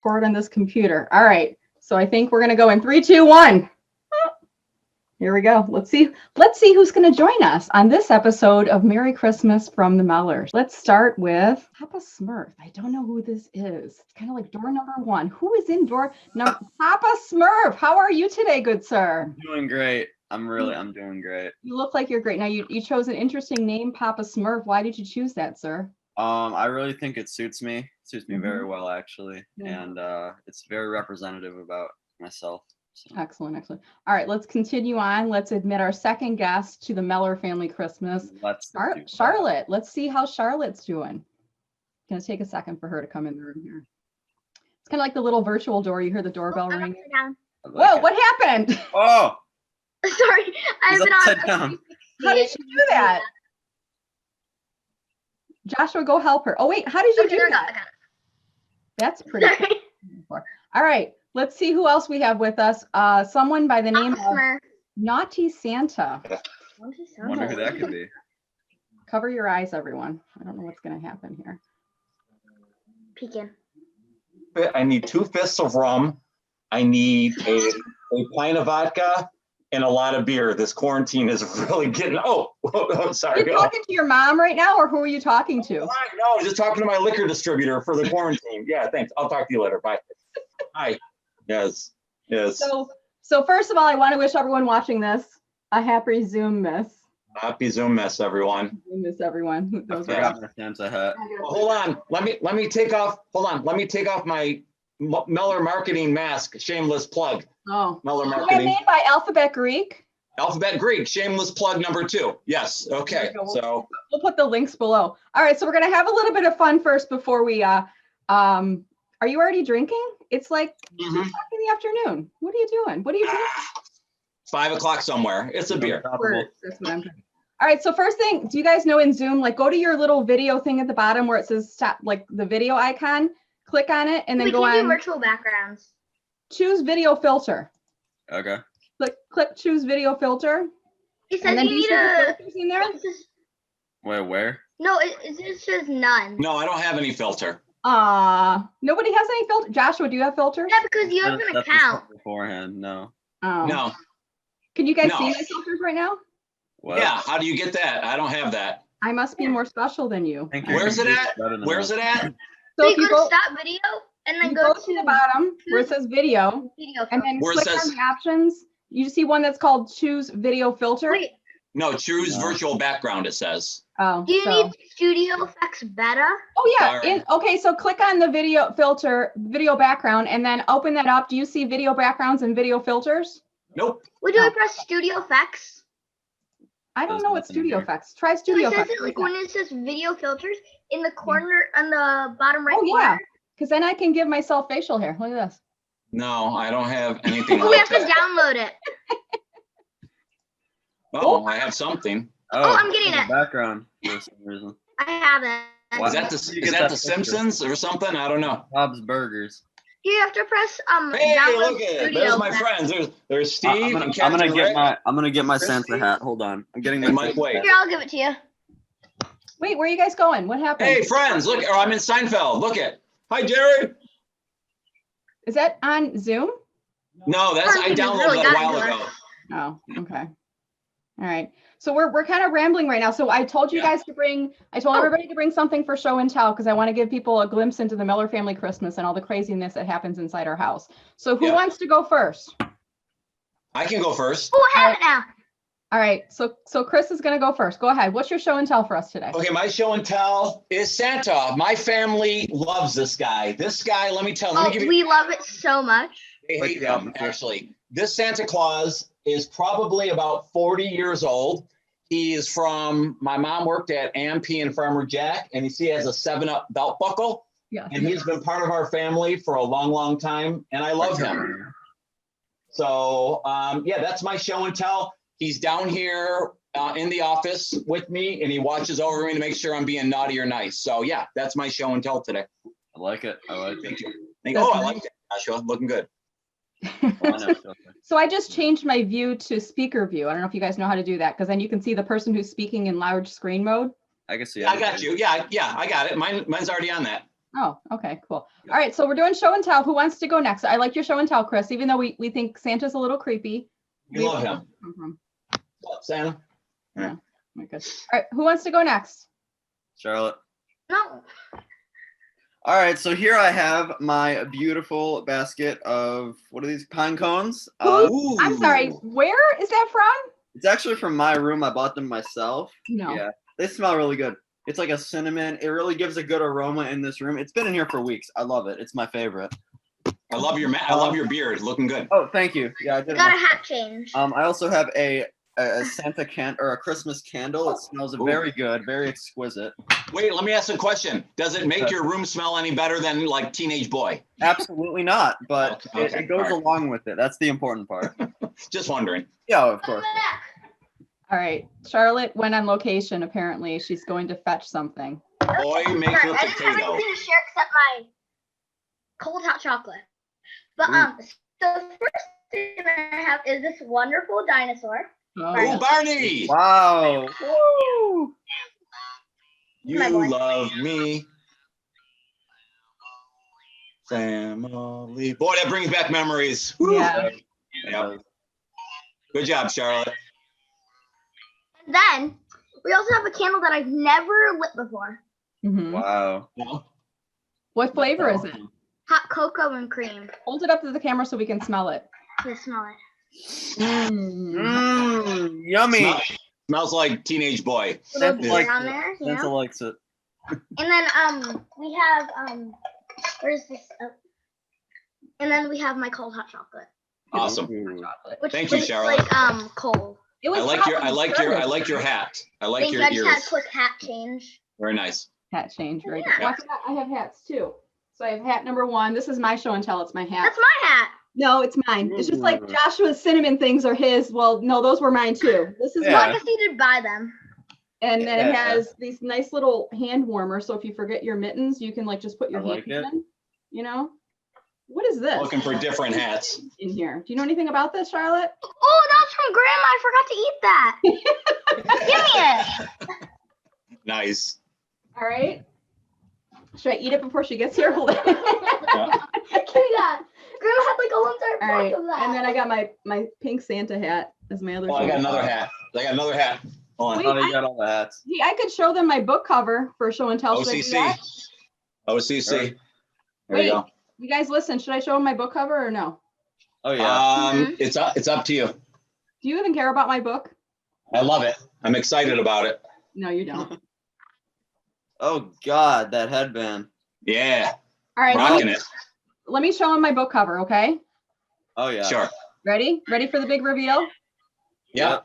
record on this computer. All right. So I think we're going to go in 3, 2, 1. Here we go. Let's see who's going to join us on this episode of Merry Christmas from the Mellers. Let's start with Papa Smurf. I don't know who this is. It's kind of like door number 1. Who is in door number? Papa Smurf. How are you today, good sir? I'm doing great. I'm doing great. You look like you're great. Now you chose an interesting name, Papa Smurf. Why did you choose that, sir? I really think it suits me. It suits me very well, actually, Mm-hmm. and it's very representative about myself. So. Excellent. All right, let's continue on. Let's admit our second guest to the Meller family Christmas. Charlotte. Let's see how Charlotte's doing. It's going to take a second for her to come in the room here. It's kind of like the little virtual door. You hear the doorbell ring. Whoa, what happened? Oh! Sorry, I've been upside down. How did you do that? Joshua, go help her. Oh, wait, how did you do that? I got it. That's pretty cool. All right, let's see who else we have with us. Someone by the name of Naughty Santa. I wonder who that could be. Cover your eyes, everyone. I don't know what's going to happen here. Peeking. I need 2 fists of rum. I need a pint of vodka and a lot of beer. This quarantine is really getting, sorry. Are you talking to your mom right now, or who are you talking to? No, just talking to my liquor distributor for the quarantine. Yeah, thanks. I'll talk to you later. Bye. Hi. Yes. So first of all, I want to wish everyone watching this a happy Zoom miss. Happy Zoom miss, everyone. Zoom miss, everyone. I forgot my Santa hat. Well, hold on. Let me take off. Hold on. Let me take off my Meller marketing mask. Shameless plug. Oh, Meller is that marketing. made by Alphabet Greek? Alphabet Greek. Shameless plug number 2. Yes. Okay. So we'll put the links below. All right. So we're gonna have a little bit of fun first before we. Are you already drinking? It's like 2 o'clock in the afternoon. What are you doing? What are you doing? 5 o'clock somewhere. It's a beer. That's what I'm doing. All right. So first thing, do you guys know in Zoom, like go to your little video thing at the bottom where it says stop, like the video icon. Click on it and then go on. We can do virtual backgrounds. Choose video filter. Okay. Click choose video filter. It says you need a. In there? Wait, where? No, it says none. No, I don't have any filter. Nobody has any filter. Joshua, do you have filters? Yeah, because you have an account. Beforehand, no. Oh. No. Can you guys see my filters right now? What? Yeah. How do you get that? I don't have that. I must be more special than you. Where's it at? Where's it at? So if you go to stop video and then go to the bottom where it says video, and then click on the options. You see one that's called choose video filter. Wait. No, choose virtual background, it says. Oh. Do you need studio effects beta? Oh yeah. Okay, so click on the video filter, video background, and then open that up. Do you see video backgrounds and video filters? Nope. Would you press studio effects? I don't know what studio effects. Try studio effects. It says it like when it says video filters in the corner on the bottom right corner. Yeah. Because then I can give myself facial hair. Look at this. No, I don't have anything We have to download it. Oh, I have something. Oh, I'm getting it. Background for some reason. I have it. Is that the Simpsons or something? I don't know. Bob's Burgers. You have to press Hey, download look at it. studio There's my effects. friends. There's Steve and I'm gonna Captain Rick. I'm gonna get my Santa hat. Hold on. I'm getting my Mike, wait. Here, I'll give it to you. Wait, where are you guys going? What happened? Hey, friends, look, I'm in Seinfeld. Look it. Hi, Jerry. Is that on Zoom? No, I downloaded that a while ago. Oh, okay. All right. So we're kind of rambling right now. So I told you guys to I told everybody to bring something for show and tell because I want to give people a glimpse into the Meller family Christmas and all the craziness that happens inside our house. So who wants to go first? I can go first. Oh, I have it now. All right. So Chris is going to go first. Go ahead. What's your show and tell for us today? Okay, my show and tell is Santa. My family loves this guy. This guy, let me tell. We love it so much. They hate him, actually. This Santa Claus is probably about 40 years old. He is from, my mom worked at AMP and Farmer Jack, and he has a 7-Up belt buckle. Yeah. And he's been part of our family for a long, long time, and I love him. So, that's my show and tell. He's down here in the office with me, and he watches over me to make sure I'm being naughty or nice. So, that's my show and tell today. I like it. I like it, Joshua. Looking good. So I just changed my view to speaker view. I don't know if you guys know how to do that because then you can see the person who's speaking in large screen mode. I can see. I got you. Yeah, I got it. Mine's already on that. Oh, okay, cool. All right, so we're doing show and tell. Who wants to go next? I like your show and tell, Chris, even though we think Santa's a little creepy. We love him. Come from. What, Santa? Yeah. My good. All right, who wants to go next? Charlotte. No. All right, so here I have my beautiful basket of, what are these, pine cones? Who's- I'm sorry, where is that from? It's actually from my room. I bought them myself. No. Yeah, they smell really good. It's like a cinnamon. It really gives a good aroma in this room. It's been in here for weeks. I love it. It's my favorite. I love your beard. Looking good. Oh, thank you. Yeah, I did. Got a hat change. I also have a Santa or a Christmas candle. It smells very good, very exquisite. Wait, let me ask a question. Does it make your room smell any better than like teenage boy? Absolutely not, but Okay, it goes all right. along with it. That's the important part. Just wondering. Yeah, of course. All right, Charlotte went on location. Apparently, she's going to fetch something. Boy, make Sorry, her I just have potato. everything to share except my cold hot chocolate. But so the first thing I have is this wonderful dinosaur. Oh, Oh, Barney! Wow. Woo! You My boy. love me. Family. Boy, that brings back memories. Woo. yeah. Yep. Good job, Charlotte. And then we also have a candle that I've never lit before. Mhm. Wow. What flavor is it? Hot cocoa and cream. Hold it up to the camera so we can smell it. You smell it. Yummy. Smells like teenage boy. Little Santa beer likes on it. there, you Santa know. likes it. And then we have where's this? And then we have my cold hot chocolate, Awesome. Chocolate. which Thank you, is Charlotte. like cold. It was I like your hat. I like Thank your you. I just had a ears. quick hat change. Very nice. hat change, right? Yeah. Well, I forgot I have hats too. So I have hat number 1. This is my show and tell. It's my hat. That's my hat. No, it's mine. It's just like Joshua's cinnamon things are his. Well, no, those were mine too. This is Yeah. Well, I mine. guess you did buy them. And then it Yeah. has these nice little hand warmers. So if you forget your mittens, you can like just put your I like hand it. in. You know? What is this Looking for different hats. in here? Do you know anything about this, Charlotte? Oh, that's from Grandma. I forgot to eat that. Give me it. Nice. All right. Should I eat it before she gets here? Hold on. Give me that. Grandma had like a whole entire All pack right. of that. And then I got my pink Santa hat as my other Oh, I show got and tell. another hat. Hold on. Wait, Oh, you got all the hats. Hey, I could show them my book cover for show and tell. Should I do OCC. that? OCC. There Wait. you go. You guys listen. Should I show them my book cover or no? Oh yeah. It's up to you. Do you even care about my book? I love it. I'm excited about it. No, you don't. Oh God, that headband. Yeah. All right. Rocking it. Let me show them my book cover, okay? Oh yeah. Sure. Ready? Ready for the big reveal? Yeah.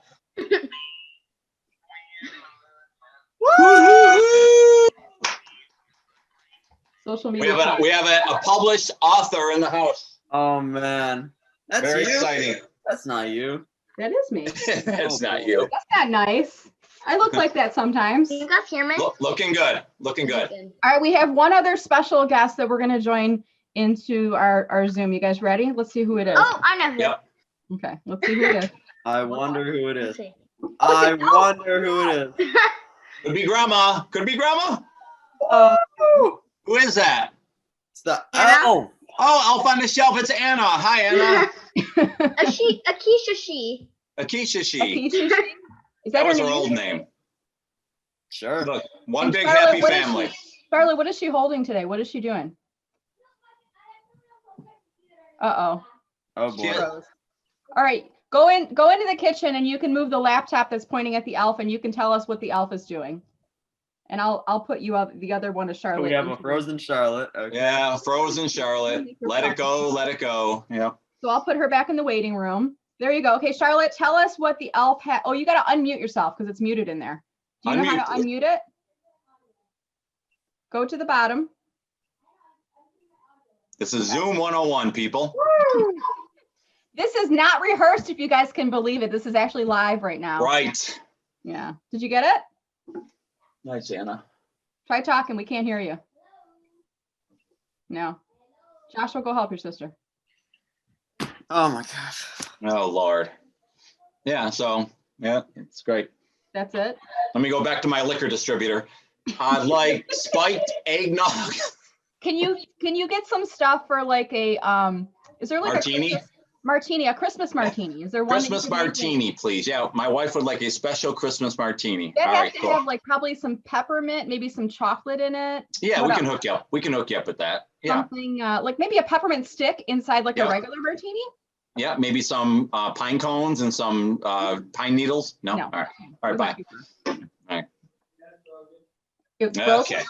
Social We media. have a published author in the house. Oh man. That's Very you. exciting. That's not you. That is me. That's not you. That's not nice. I look like that sometimes. Can you guys hear me? Looking good. Looking good. All right, we have one other special guest that we're going to join into our Zoom. You guys ready? Let's see who it is. Oh, I know who. Yep. Okay, let's see who it is. I wonder who it is. Let's see. I wonder who it is. Could be grandma. Could be grandma. Who is that? It's the Anna? elf. Oh, Elf on the Shelf. It's Anna. Hi, Anna. Akeisha she. Akeisha she. Akeisha? Is That that her was her name? old name. Sure. Look, one And big Charlotte, happy what is family. Charlotte, what is she holding today? What is she doing? Uh-oh. Oh boy. She- Froze. All right, go into the kitchen and you can move the laptop that's pointing at the elf and you can tell us what the elf is doing. And I'll put you up. The other one is Charlotte. We have a into the- frozen Charlotte. Okay. Yeah, frozen Charlotte. Let it go. Let it go. Yeah. So I'll put her back in the waiting room. There you go. Okay, Charlotte, tell us what the elf had. Oh, you got to unmute yourself because it's muted in there. Do you know how to unmute it? Go to the bottom. This is Zoom 101, people. This is not rehearsed, if you guys can believe it. This is actually live right now. Right. Yeah. Did you get it? Nice, Anna. Try talking. We can't hear you. No. Joshua, go help your sister. Oh my gosh. Oh, Lord. Yeah, so, yeah, it's great. That's it. Let me go back to my liquor distributor. I'd like spiked eggnog. Can you get some stuff for like a is there like Martini? a Christmas martini? Is there one? that you Christmas can make martini, please. Yeah, my wife would like a special Christmas martini. That All has right, to cool. have like probably some peppermint, maybe some chocolate in it. Yeah, What we can else? hook you up. We can hook you up with that. Yeah, Something like maybe a peppermint stick inside like a Yeah. regular martini. yeah, maybe some pine cones and some pine needles. No, No. all right, all right, bye. All right. It's broken. Okay,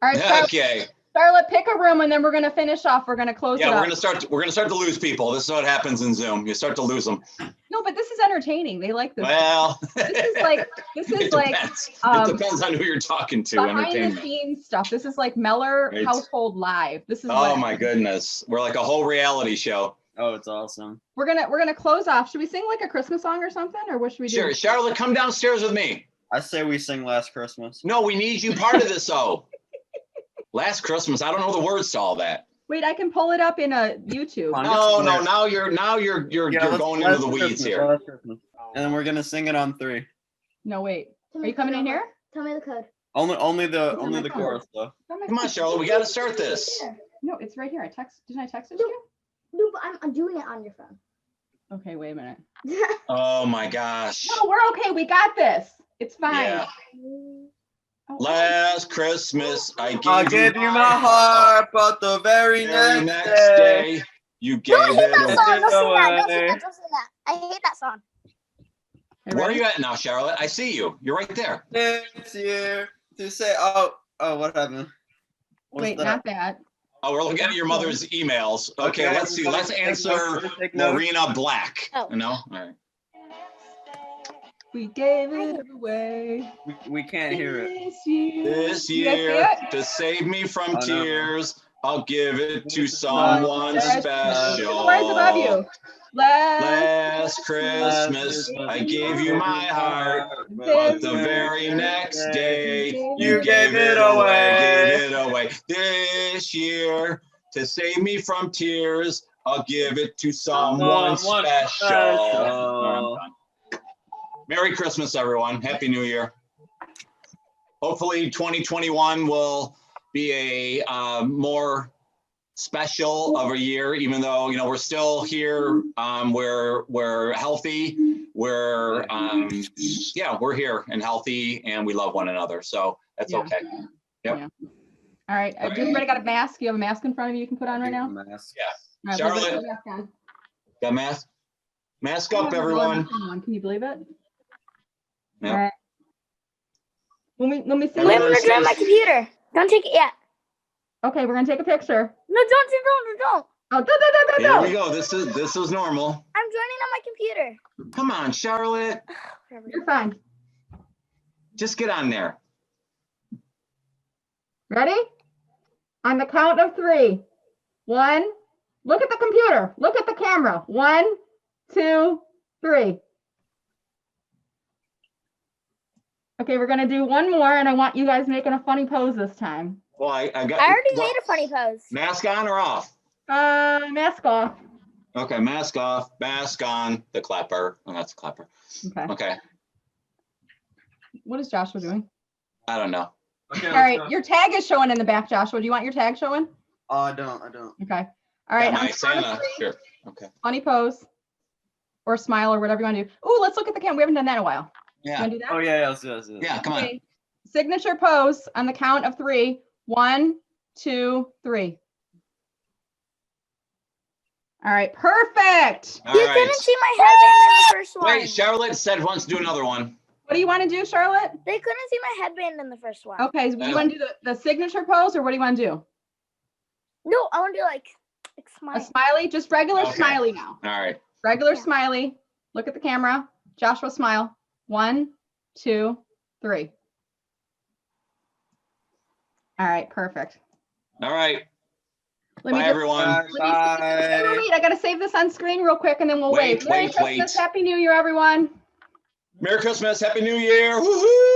All right, Charlotte, okay. Charlotte, pick a room and then we're gonna finish off. We're gonna close Yeah, it we're up. gonna start to lose people. This is what happens in Zoom. You start to lose them. No, but this is entertaining. They like this. Well, This is like it depends. um, It depends on who you're talking to. behind the Entertainment. scenes stuff. This is like Meller Right. Household Live. This is Oh what my goodness, we're like a whole reality show. Oh, it's awesome. we're gonna close off. Should we sing like a Christmas song or something, or what should we do? Sure, Charlotte, come downstairs with me. I say we sing Last Christmas. No, we need you part of this though. Last Christmas, I don't know the words to all that. Wait, I can pull it up in a YouTube. Fine. No, no, now you're Let's- going into Last the weeds Christmas, here. Last Christmas. And then we're gonna sing it on 3. No, wait. Tell Are me you the coming code in number. here? Tell me the code. Only It's on the my phone. chorus though. Come on, Charlotte, we got to start this. No, it's right here. Didn't I text it to you? No, but I'm doing it on your phone. Okay, wait a minute. Oh my gosh. No, we're okay. We got this. It's fine. Yeah. Oh, Last Christmas, I I'll give you my heart, but the very very next next day. day, you gave Don't hate it that away. song. Don't sing that. Don't sing away. that. Don't sing that. I hate that song. You Where are ready? you at now, Charlotte? I see you. You're right there. This year to say, oh, what happened? What's Wait, that? not that. Oh, we're looking at your mother's emails. Okay, let's see. Let's answer Take notes. Marina Black. Oh. No? All right. We gave it away. We can't hear it. This year. This You guys see year, it? to save me from Oh, no. tears, I'll give it to someone Look at special. the words above you. Last Christmas, I gave you my heart, but the very next day, you gave it away. This year, to save me from tears, I'll give it to someone special. I'm done. Merry Christmas, everyone. Happy New Year. Hopefully 2021 will be a more special of a year, even though, you know, we're still here. We're healthy. We're here and healthy, and we love one another. So that's Yeah. okay. Yep. Yeah. All right. Does everybody got a mask? You have a mask in front of you you can put on right now? Mask. Yeah. All right, Charlotte. put the mask on. Got mask? Mask Oh, up, I have everyone. one. Can you believe it? Yeah. All right. Let me see. Wait, I'm Everyone gonna join my stays- computer. Don't take it yet. Okay, we're gonna take a picture. No, don't. Oh, Here we go. This is normal. I'm joining on my computer. Come on, Charlotte. Whatever. You're fine. Just get on there. Ready? On the count of 3. 1. Look at the computer. Look at the camera. 1, 2, 3. Okay, we're gonna do one more, and I want you guys making a funny pose this time. Well, I got. I already well, made a funny pose. Mask on or off? Mask off. Okay, mask off, mask on, the clapper. Oh, that's a clapper. Okay. Okay, What is Joshua doing? I don't know. Okay, All right, your tag is showing in the back, Joshua. Do you want your tag showing? Oh, I don't. Okay. All right. Got on my the count of Santa. 3, Sure. Okay. funny pose, or smile, or whatever you want to do. Ooh, let's look at the camera. We haven't done that in a while. You Yeah. want to do that? Oh yeah, let's do it. Yeah. Come on. Okay. Signature pose on the count of 3. 1, 2, 3. All right, perfect. All You right. couldn't see my headband in the first one. Wait, Charlotte said wants to do another one. What do you want to do, Charlotte? They couldn't see my headband in the first one. Okay, so you want to do the signature pose, or what do you want to do? No, I want to do like A smile. smiley, just regular Okay. smiley now. All right. Regular Yeah. smiley. Look at the camera. Joshua, smile. 1, 2, 3. All right, perfect. All right. Let Bye, me just, everyone. let me wait, I gotta save this on screen real quick, and then we'll Wait, wait. Merry wait, Christmas, wait. Happy New Year, everyone. Merry Christmas. Happy New Year. Woohoo!